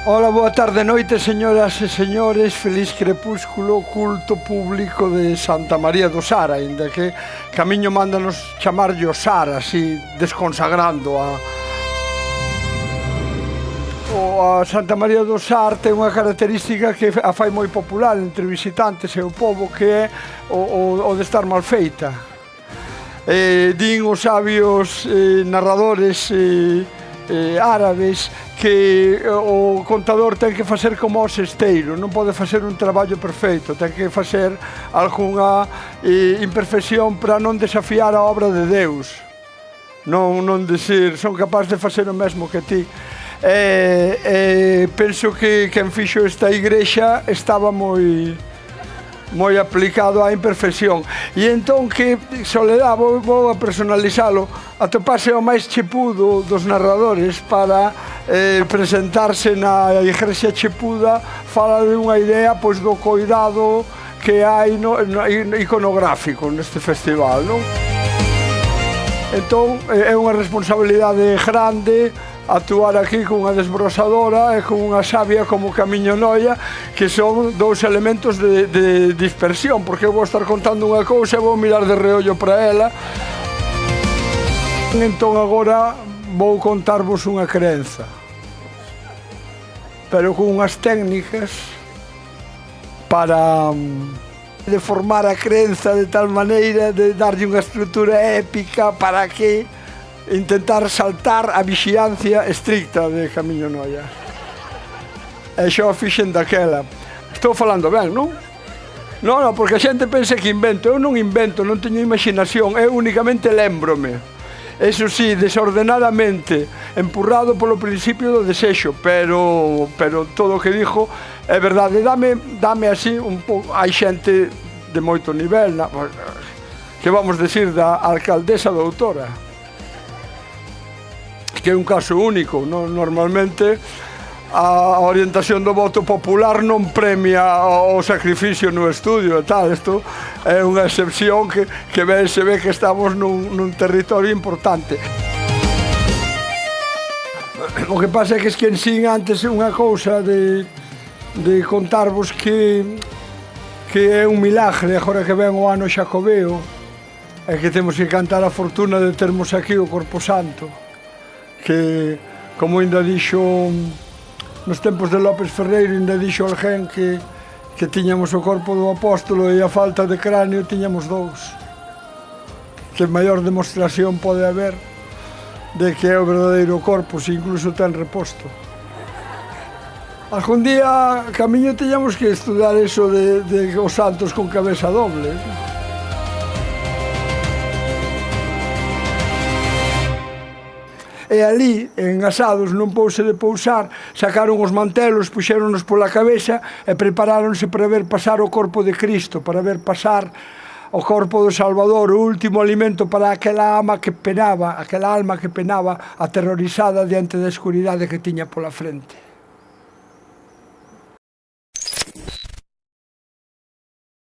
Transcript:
Ola, boa tarde, noite, señoras e señores, feliz crepúsculo, culto público de Santa María do Sar, aínda que camiño mándanos chamarlle o Sar, así, desconsagrando a Santa María do Sar ten unha característica que a fai moi popular entre visitantes e o pobo, que é o de estar mal feita. Din os sabios narradores árabes que o contador ten que facer como o sesteiro, non pode facer un traballo perfeito, ten que facer algunha imperfección para non desafiar a obra de Deus, non decir, son capaz de facer o mesmo que ti. Penso que quen fixo esta igrexa estaba moi aplicado á imperfección, e entón que Soledad, vou a personalizalo, atopase o máis chepudo dos narradores para presentarse na igrexa chepuda, fala de unha idea pois do coidado que hai no iconográfico neste festival, non? Entón é unha responsabilidade grande actuar aquí con unha desbrosadora e con unha sabia como Camiño Noia, que son dous elementos de dispersión, porque eu vou estar contando unha cousa e vou mirar de reollo para ela. Entón agora vou contarvos unha crenza, pero con unhas técnicas para deformar a crenza de tal maneira de darlle unha estrutura épica para que intentar saltar a vixiancia estricta de Camiño Noia. E xa o fixen daquela. Estou falando ben, non? Non, porque a xente pensa que invento. Eu non invento, non teño imaginación, eu únicamente lémbrome. Eso sí, desordenadamente, empurrado polo principio do desexo, pero todo o que dixo é verdade. Dame así un pouco. Hai xente de moito nivel, que vamos decir da alcaldesa doutora, que é un caso único, normalmente a orientación do voto popular non premia o sacrificio no estudio e tal. Isto é unha excepción que se ve que estamos nun territorio importante. O que pasa é que esquecín antes unha cousa de contarvos que é un milagre agora que ven o ano xacobeo e que temos que cantar a fortuna de termos aquí o Corpo Santo, que, como ainda dixo nos tempos de López Ferreiro, ainda dixo alguén que tiñamos o corpo do apóstolo e a falta de cráneo tiñamos dous. Que maior demostración pode haber de que é o verdadeiro corpo, se incluso ten reposto. Algún día, Camiño, tiñamos que estudar eso de os santos con cabeza doble. E ali, en Asados, nun pouso de pousar, sacaron os mantelos, puxéronos pola cabeza e preparáronse para ver pasar o corpo de Cristo, para ver pasar o corpo do Salvador, o último alimento para aquela alma que penaba aterrorizada diante da escuridade que tiña pola frente.